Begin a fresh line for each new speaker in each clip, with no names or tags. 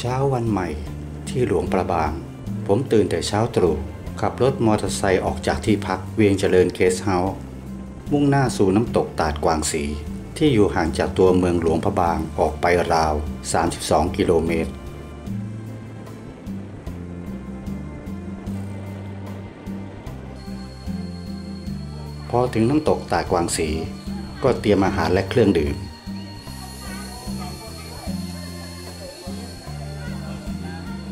เช้าวันใหม่ที่หลวงพระบางผมตื่นแต่เช้าตรู่ขับรถมอเตอร์ไซค์ออกจากที่พักเวียงเจริญเกสต์เฮาส์มุ่งหน้าสู่น้ำตกตาดกวางสีที่อยู่ห่างจากตัวเมืองหลวงพระบางออกไปราว32กิโลเมตรพอถึงน้ำตกตาดกวางสีก็เตรียมอาหารและเครื่องดื่ม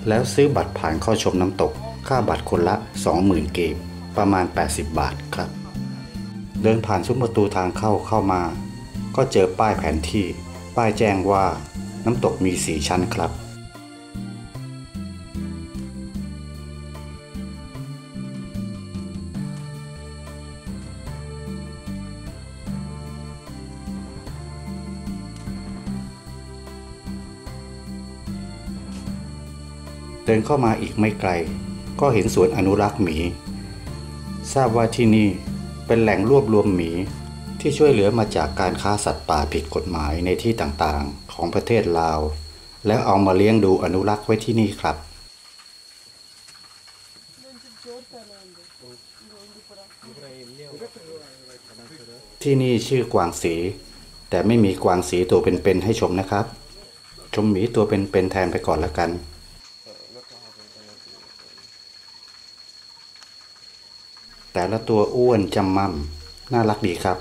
แล้วซื้อบัตรผ่านเข้าชมน้ำตกค่าบัตรคนละ 20,000 เกบประมาณ80 บาทครับเดินผ่านซุ้มประตูทางเข้ามาก็เจอป้ายแผนที่ป้ายแจ้งว่าน้ำตกมี4ชั้นครับเดินเข้ามาอีกไม่ไกลก็เห็นสวนอนุรักษ์หมีทราบว่าที่นี่เป็นแหล่งรวบรวมหมีที่ช่วยเหลือมาจากการค้าสัตว์ป่าผิดกฎหมายในที่ต่างๆของประเทศลาวแล้วเอามาเลี้ยงดูอนุรักษ์ไว้ที่นี่ครับที่นี่ชื่อกวางสีแต่ไม่มีกวางสีตัวเป็นๆให้ชมนะครับชมหมีตัวเป็นๆแทนไปก่อนแล้วกันแต่ละตัวอ้วนจำม่ำน่ารักดีครับ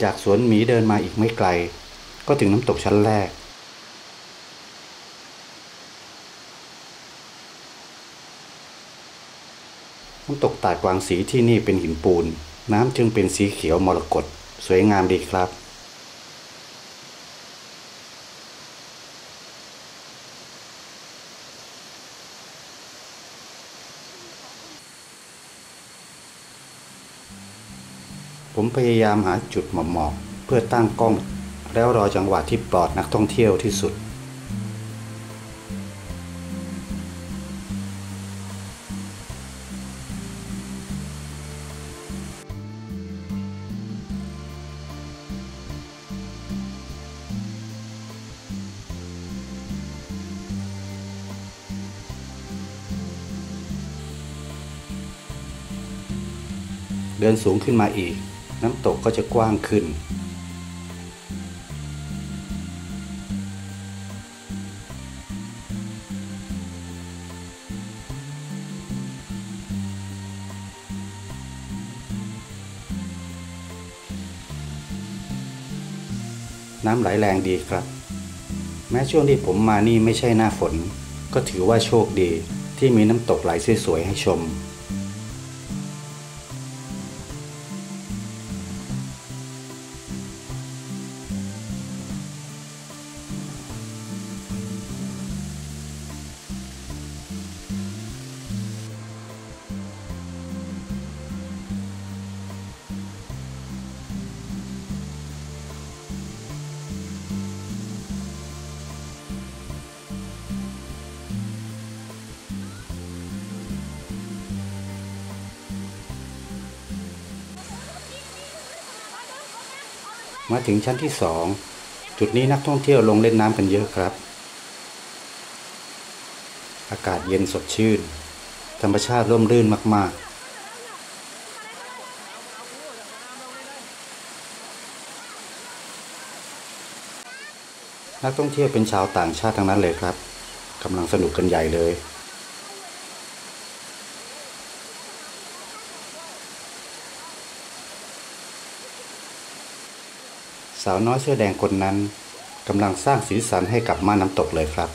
จากสวนหมีเดินมาอีกไม่ไกลก็ถึงน้ำตกชั้นแรกน้ำตกตาดกวางสีที่นี่เป็นหินปูนน้ำจึงเป็นสีเขียวมรกตสวยงามดีครับผมพยายามหาจุดเหมาะๆเพื่อตั้งกล้องแล้วรอจังหวะที่ปลอดนักท่องเที่ยวที่สุดเดินสูงขึ้นมาอีกน้ำตกก็จะกว้างขึ้นน้ำไหลแรงดีครับแม้ช่วงที่ผมมานี่ไม่ใช่หน้าฝนก็ถือว่าโชคดีที่มีน้ำตกไหลสวยๆให้ชมมาถึงชั้นที่2จุดนี้นักท่องเที่ยวลงเล่นน้ำกันเยอะครับอากาศเย็นสดชื่นธรรมชาติร่มรื่นมากๆนักท่องเที่ยวเป็นชาวต่างชาติทั้งนั้นเลยครับกำลังสนุกกันใหญ่เลยสาวน้อยเสื้อแดงคนนั้นกำลังสร้างสีสันให้กับม่านน้ำตกเลยครับ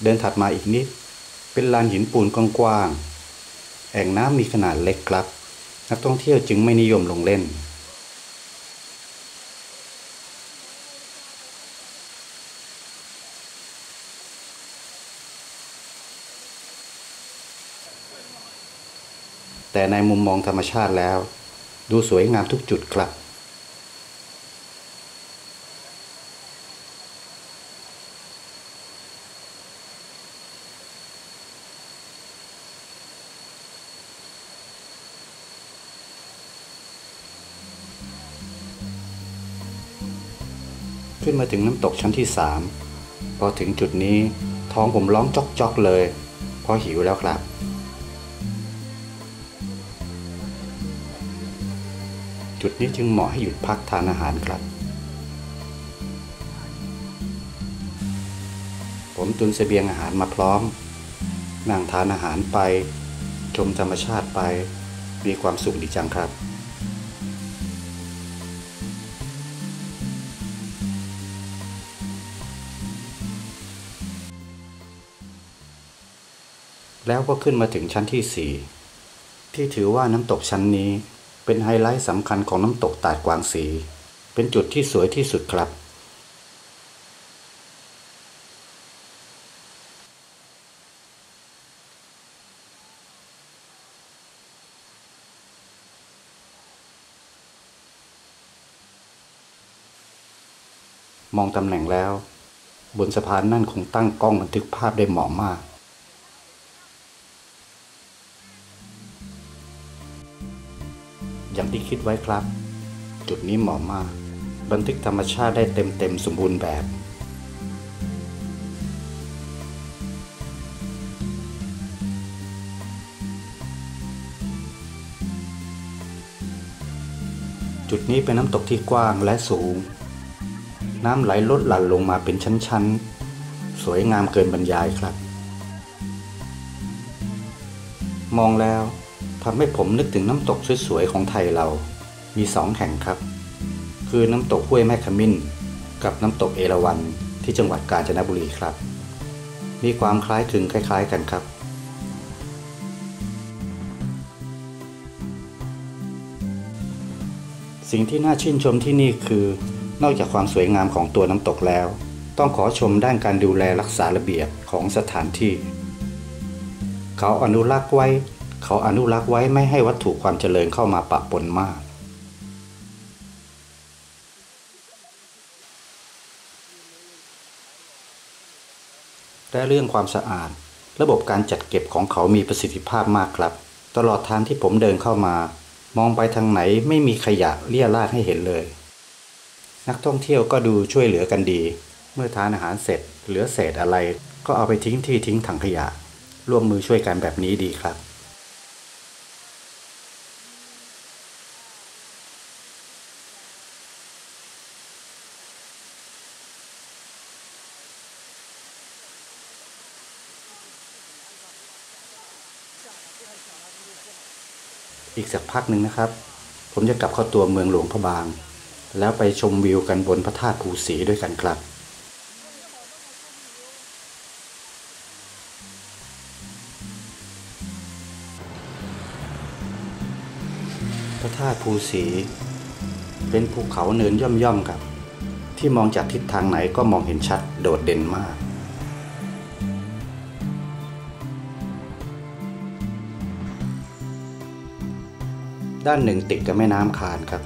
เดินถัดมาอีกนิดเป็นลานหินปูนกว้างๆแอ่งน้ำมีขนาดเล็กครับนักท่องเที่ยวจึงไม่นิยมลงเล่นแต่ในมุมมองธรรมชาติแล้วดูสวยงามทุกจุดครับ ขึ้นมาถึงน้ำตกชั้นที่3พอถึงจุดนี้ท้องผมร้องจ๊อกๆเลยเพราะหิวแล้วครับจุดนี้จึงเหมาะให้หยุดพักทานอาหารครับผมตุนเสบียงอาหารมาพร้อมนั่งทานอาหารไปชมธรรมชาติไปมีความสุขดีจังครับแล้วก็ขึ้นมาถึงชั้นที่4ที่ถือว่าน้ำตกชั้นนี้เป็นไฮไลท์สำคัญของน้ำตกตาดกวางสีเป็นจุดที่สวยที่สุดครับมองตำแหน่งแล้วบนสะพานนั่นคงตั้งกล้องบันทึกภาพได้เหมาะมากอย่างที่คิดไว้ครับจุดนี้เหมาะมากบันทึกธรรมชาติได้เต็มสมบูรณ์แบบจุดนี้เป็นน้ำตกที่กว้างและสูงน้ำไหลลดหลั่นลงมาเป็นชั้นๆสวยงามเกินบรรยายครับมองแล้วทำให้ผมนึกถึงน้ำตกสวยๆของไทยเรามี2แห่งครับคือน้ำตกห้วยแม่ขมิ้นกับน้ำตกเอราวัณที่จังหวัดกาญจนบุรีครับมีความคล้ายคลึงคล้ายๆกันครับสิ่งที่น่าชื่นชมที่นี่คือนอกจากความสวยงามของตัวน้ำตกแล้วต้องขอชมด้านการดูแลรักษาระเบียบของสถานที่เขาอนุรักษ์ไว้ไม่ให้วัตถุความเจริญเข้ามาปะปนมากและเรื่องความสะอาดระบบการจัดเก็บของเขามีประสิทธิภาพมากครับตลอดทางที่ผมเดินเข้ามามองไปทางไหนไม่มีขยะเรี่ยราดให้เห็นเลยนักท่องเที่ยวก็ดูช่วยเหลือกันดีเมื่อทานอาหารเสร็จเหลือเศษอะไรก็เอาไปทิ้งที่ทิ้งถังขยะร่วมมือช่วยกันแบบนี้ดีครับอีกสักพักหนึ่งนะครับผมจะกลับเข้าตัวเมืองหลวงพระบางแล้วไปชมวิวกันบนพระธาตุภูสีด้วยกันครับพระธาตุภูสีเป็นภูเขาเนินย่อมๆครับที่มองจากทิศทางไหนก็มองเห็นชัดโดดเด่นมากด้านหนึ่งติดกับแม่น้ำคานครับ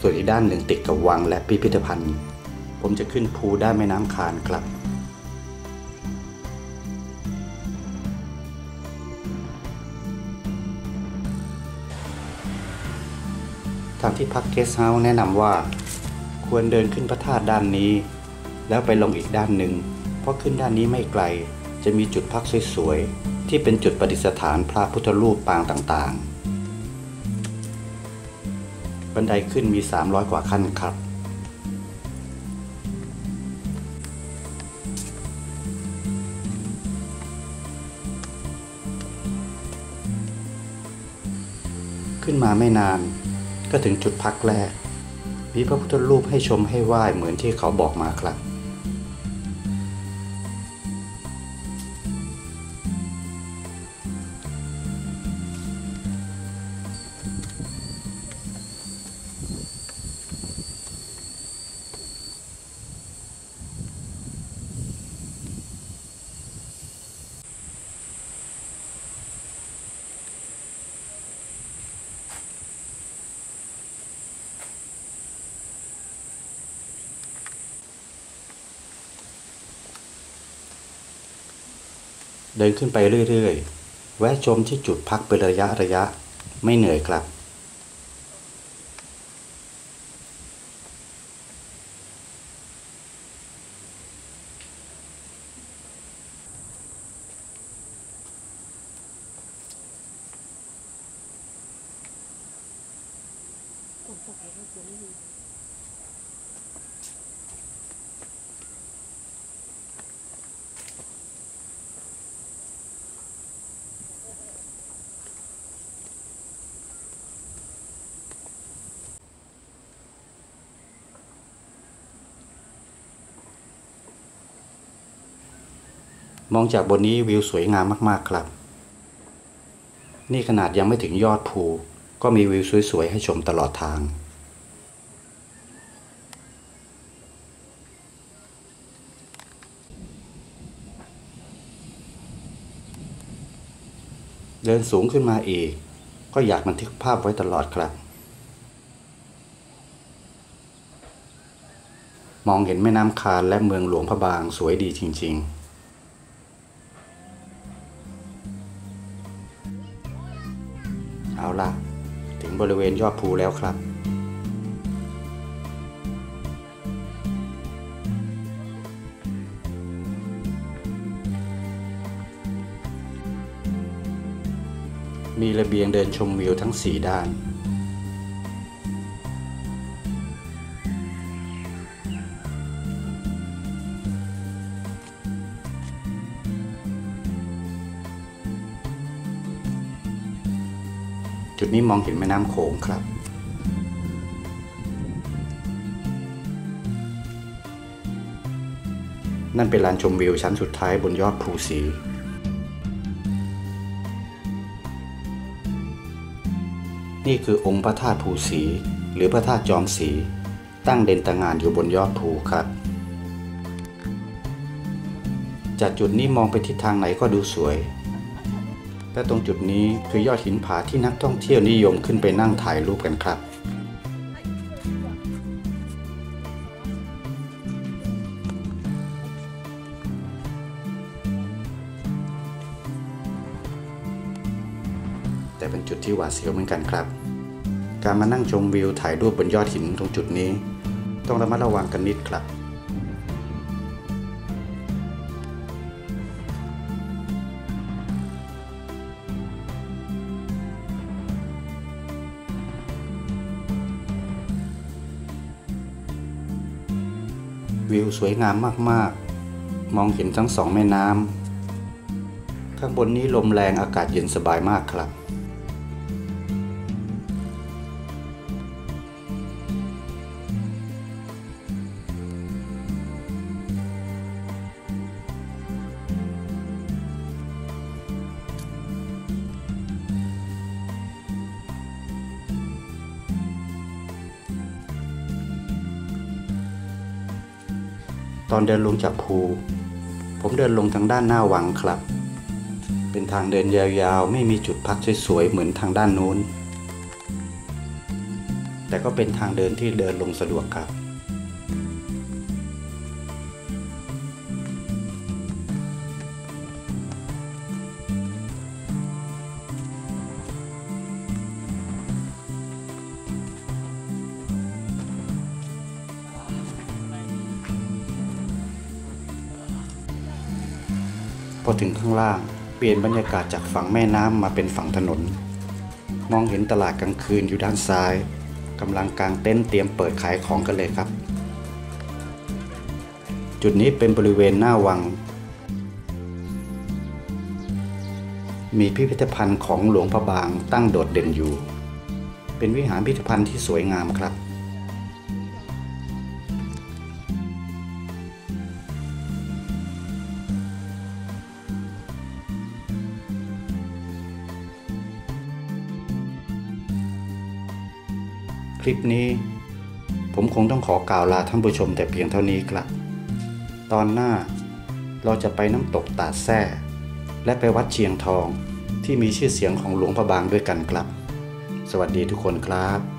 ส่วนอีกด้านหนึ่งติดกับวังและพิพิธภัณฑ์ผมจะขึ้นภูด้านแม่น้ำคานครับทางที่พักเกสต์เฮาส์แนะนำว่าควรเดินขึ้นพระธาตุด้านนี้แล้วไปลงอีกด้านหนึ่งเพราะขึ้นด้านนี้ไม่ไกลจะมีจุดพักสวยๆที่เป็นจุดประดิษฐานพระพุทธรูปปางต่างๆบันไดขึ้นมี300กว่าขั้นครับขึ้นมาไม่นานก็ถึงจุดพักแรกมีพระพุทธรูปให้ชมให้ไหว้เหมือนที่เขาบอกมาครับเดินขึ้นไปเรื่อยๆแวะชมที่จุดพักเป็นระยะไม่เหนื่อยครับ มองจากบนนี้วิวสวยงามมากๆครับนี่ขนาดยังไม่ถึงยอดภูก็มีวิวสวยๆให้ชมตลอดทางเดินสูงขึ้นมาอีกก็อยากบันทึกภาพไว้ตลอดครับมองเห็นแม่น้ำคานและเมืองหลวงพระบางสวยดีจริงๆเอาล่ะถึงบริเวณยอดภูแล้วครับมีระเบียงเดินชมวิวทั้ง4ด้านจุดนี้มองเห็นแม่น้ำโขงครับนั่นเป็นลานชมวิวชั้นสุดท้ายบนยอดภูศรีนี่คือองค์พระธาตุภูศรีหรือพระธาตุจอมศรีตั้งเด่นตระหง่านอยู่บนยอดภูครับจากจุดนี้มองไปทิศทางไหนก็ดูสวยและตรงจุดนี้คือยอดหินผาที่นักท่องเที่ยวนิยมขึ้นไปนั่งถ่ายรูปกันครับแต่เป็นจุดที่หวาดเสียวเหมือนกันครับการมานั่งชมวิวถ่ายรูปบนยอดหินตรงจุดนี้ต้องระมัดระวังกันนิดครับวิวสวยงามมากๆมองเห็นทั้ง2แม่น้ำข้างบนนี้ลมแรงอากาศเย็นสบายมากครับตอนเดินลงจากภูผมเดินลงทางด้านหน้าวังครับเป็นทางเดินยาวๆไม่มีจุดพักสวยๆเหมือนทางด้านนู้นแต่ก็เป็นทางเดินที่เดินลงสะดวกครับพอถึงข้างล่างเปลี่ยนบรรยากาศจากฝั่งแม่น้ำมาเป็นฝั่งถนนมองเห็นตลาดกลางคืนอยู่ด้านซ้ายกำลังกางเต็นท์เตรียมเปิดขายของกันเลยครับจุดนี้เป็นบริเวณหน้าวังมีพิพิธภัณฑ์ของหลวงพระบางตั้งโดดเด่นอยู่เป็นวิหารพิพิธภัณฑ์ที่สวยงามครับคลิปนี้ผมคงต้องขอกล่าวลาท่านผู้ชมแต่เพียงเท่านี้ครับตอนหน้าเราจะไปน้ำตกตาดแซ่และไปวัดเชียงทองที่มีชื่อเสียงของหลวงพระบางด้วยกันครับสวัสดีทุกคนครับ